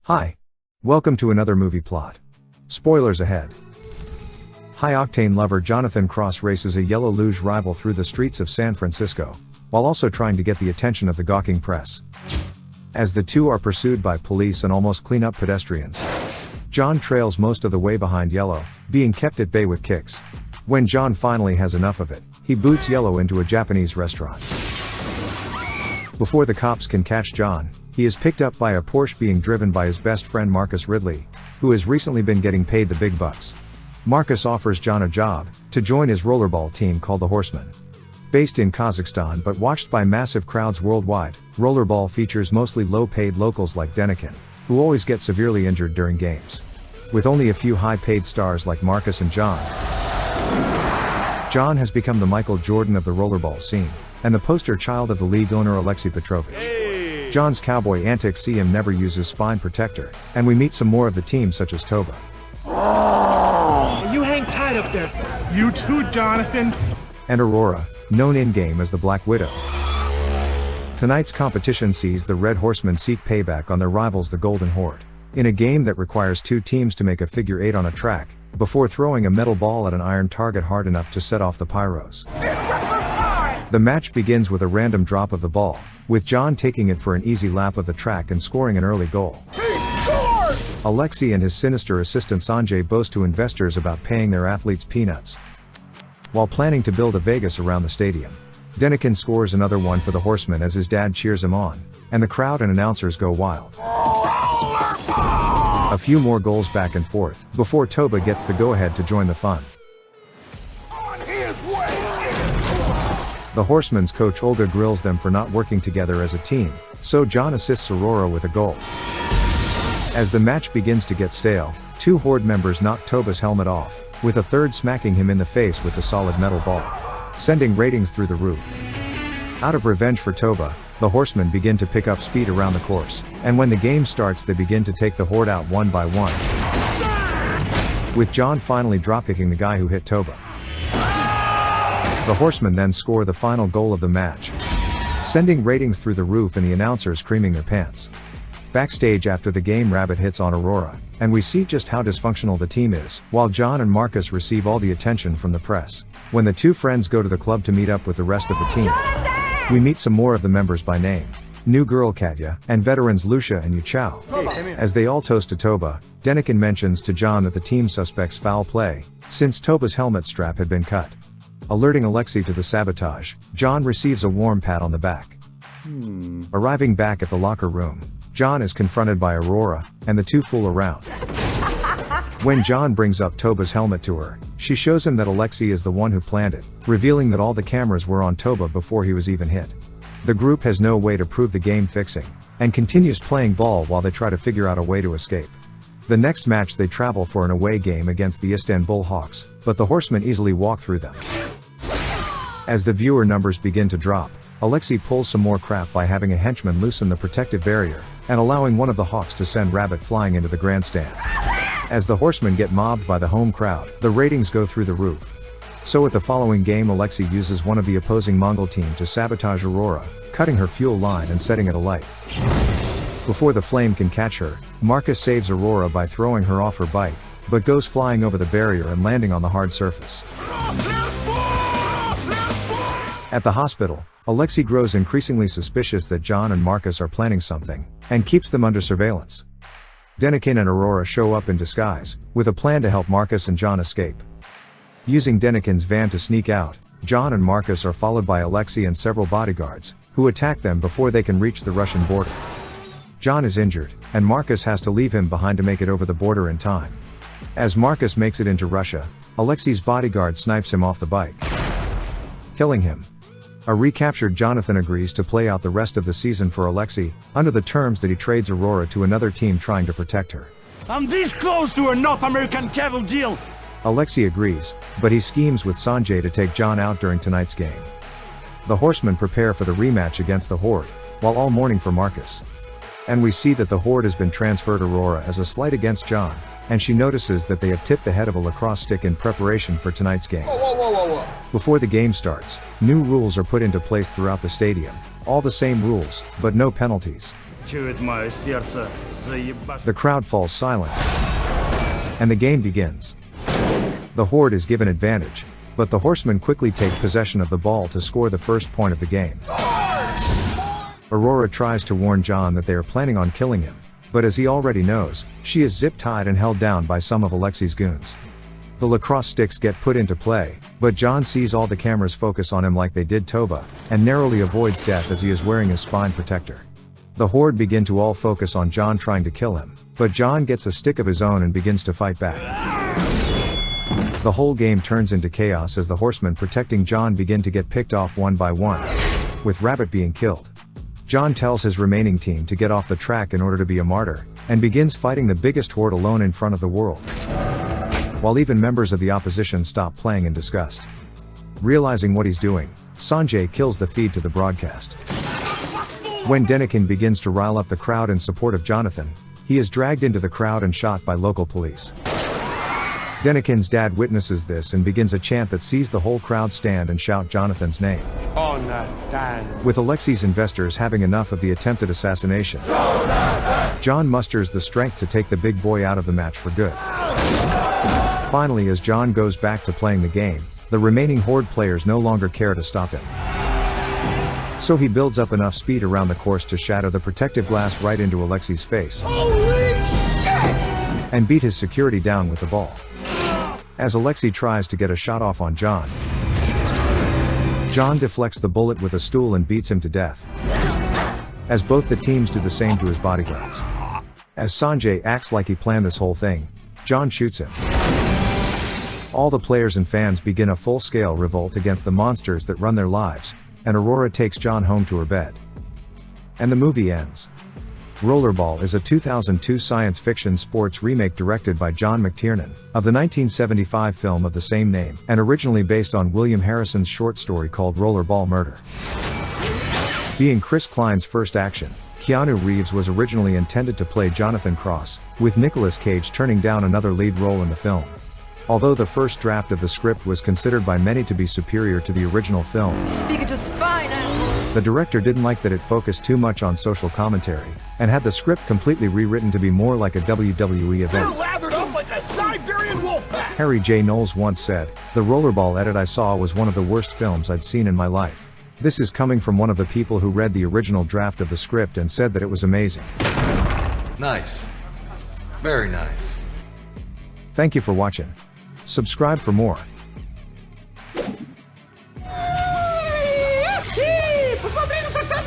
Hi. Welcome to another movie plot. Spoilers ahead. High-octane lover Jonathan Cross races a yellow luge rival through the streets of San Francisco, while also trying to get the attention of the gawking press. As the two are pursued by police and almost clean up pedestrians, John trails most of the way behind Yellow, being kept at bay with kicks. When John finally has enough of it, he boots Yellow into a Japanese restaurant. Before the cops can catch John, he is picked up by a Porsche being driven by his best friend Marcus Ridley, who has recently been getting paid the big bucks. Marcus offers John a job, to join his rollerball team called the Horsemen. Based in Kazakhstan but watched by massive crowds worldwide, rollerball features mostly low-paid locals like Denikin, who always get severely injured during games. With only a few high-paid stars like Marcus and John, John has become the Michael Jordan of the rollerball scene, and the poster child of the league owner Alexei Petrovich. John's cowboy antics see him never use his spine protector, and we meet some more of the team such as Toba. You hang tight up there. You too, Jonathan. And Aurora, known in-game as the Black Widow. Tonight's competition sees the Red Horsemen seek payback on their rivals the Golden Horde, in a game that requires two teams to make a figure 8 on a track, before throwing a metal ball at an iron target hard enough to set off the pyros. The match begins with a random drop of the ball, with John taking it for an easy lap of the track and scoring an early goal. Alexei and his sinister assistant Sanjay boast to investors about paying their athletes peanuts, while planning to build a Vegas around the stadium. Denikin scores another one for the Horsemen as his dad cheers him on, and the crowd and announcers go wild. A few more goals back and forth, before Toba gets the go-ahead to join the fun. The Horsemen's coach Olga grills them for not working together as a team, so John assists Aurora with a goal. As the match begins to get stale, two Horde members knock Toba's helmet off, with a third smacking him in the face with the solid metal ball, sending ratings through the roof. Out of revenge for Toba, the Horsemen begin to pick up speed around the course, and when the game starts they begin to take the Horde out one by one, with John finally dropkicking the guy who hit Toba. The Horsemen then score the final goal of the match, sending ratings through the roof and the announcers creaming their pants. Backstage after the game, Rabbit hits on Aurora, and we see just how dysfunctional the team is, while John and Marcus receive all the attention from the press. When the two friends go to the club to meet up with the rest of the team, we meet some more of the members by name. New girl Katya, and veterans Lucia and Yu Chao. As they all toast to Toba, Denikin mentions to John that the team suspects foul play, since Toba's helmet strap had been cut. Alerting Alexei to the sabotage, John receives a warm pat on the back. Arriving back at the locker room, John is confronted by Aurora, and the two fool around. When John brings up Toba's helmet to her, she shows him that Alexei is the one who planned it, revealing that all the cameras were on Toba before he was even hit. The group has no way to prove the game fixing, and continues playing ball while they try to figure out a way to escape. The next match they travel for an away game against the Istanbul Hawks, but the Horsemen easily walk through them. As the viewer numbers begin to drop, Alexei pulls some more crap by having a henchman loosen the protective barrier, and allowing one of the Hawks to send Rabbit flying into the grandstand. As the Horsemen get mobbed by the home crowd, the ratings go through the roof. So at the following game, Alexei uses one of the opposing Mongol team to sabotage Aurora, cutting her fuel line and setting it alight. Before the flame can catch her, Marcus saves Aurora by throwing her off her bike, but goes flying over the barrier and landing on the hard surface. At the hospital, Alexei grows increasingly suspicious that John and Marcus are planning something, and keeps them under surveillance. Denikin and Aurora show up in disguise, with a plan to help Marcus and John escape. Using Denikin's van to sneak out, John and Marcus are followed by Alexei and several bodyguards, who attack them before they can reach the Russian border. John is injured, and Marcus has to leave him behind to make it over the border in time. As Marcus makes it into Russia, Alexei's bodyguard snipes him off the bike, killing him. A recaptured Jonathan agrees to play out the rest of the season for Alexei, under the terms that he trades Aurora to another team trying to protect her. I'm this close to a North American cable deal. Alexei agrees, but he schemes with Sanjay to take John out during tonight's game. The Horsemen prepare for the rematch against the Horde, while all mourning for Marcus. And we see that the Horde has been transferred Aurora as a slight against John, and she notices that they have tipped the head of a lacrosse stick in preparation for tonight's game. Whoa. Before the game starts, new rules are put into place throughout the stadium, all the same rules, but no penalties. Чует мое сердце, заебаш. The crowd falls silent, and the game begins. The Horde is given advantage, but the Horsemen quickly take possession of the ball to score the first point of the game. Aurora tries to warn John that they are planning on killing him, but as he already knows, she is zip-tied and held down by some of Alexei's goons. The lacrosse sticks get put into play, but John sees all the cameras focus on him like they did Toba, and narrowly avoids death as he is wearing his spine protector. The Horde begin to all focus on John trying to kill him, but John gets a stick of his own and begins to fight back. The whole game turns into chaos as the Horsemen protecting John begin to get picked off one by one, with Rabbit being killed. John tells his remaining team to get off the track in order to be a martyr, and begins fighting the biggest horde alone in front of the world. While even members of the opposition stop playing in disgust. Realizing what he's doing, Sanjay kills the feed to the broadcast. When Denikin begins to rile up the crowd in support of Jonathan, he is dragged into the crowd and shot by local police. Denikin's dad witnesses this and begins a chant that sees the whole crowd stand and shout Jonathan's name. With Alexei's investors having enough of the attempted assassination, John musters the strength to take the big boy out of the match for good. Finally, as John goes back to playing the game, the remaining Horde players no longer care to stop him. So he builds up enough speed around the course to shatter the protective glass right into Alexei's face. And beat his security down with the ball. As Alexei tries to get a shot off on John, John deflects the bullet with a stool and beats him to death. As both the teams do the same to his bodyguards. As Sanjay acts like he planned this whole thing, John shoots him. All the players and fans begin a full-scale revolt against the monsters that run their lives, and Aurora takes John home to her bed. And the movie ends. Rollerball is a 2002 science fiction sports remake directed by John McTiernan, of the 1975 film of the same name, and originally based on William Harrison's short story called Rollerball Murder. Being Chris Klein's first action, Keanu Reeves was originally intended to play Jonathan Cross, with Nicolas Cage turning down another lead role in the film. Although the first draft of the script was considered by many to be superior to the original film, the director didn't like that it focused too much on social commentary, and had the script completely rewritten to be more like a WWE event. You're lathered up like a Siberian wolf pack! Harry J. Knowles once said, "The Rollerball edit I saw was one of the worst films I'd seen in my life." This is coming from one of the people who read the original draft of the script and said that it was amazing. Nice. Very nice. Thank you for watching. Subscribe for more. Посмотри на тогда,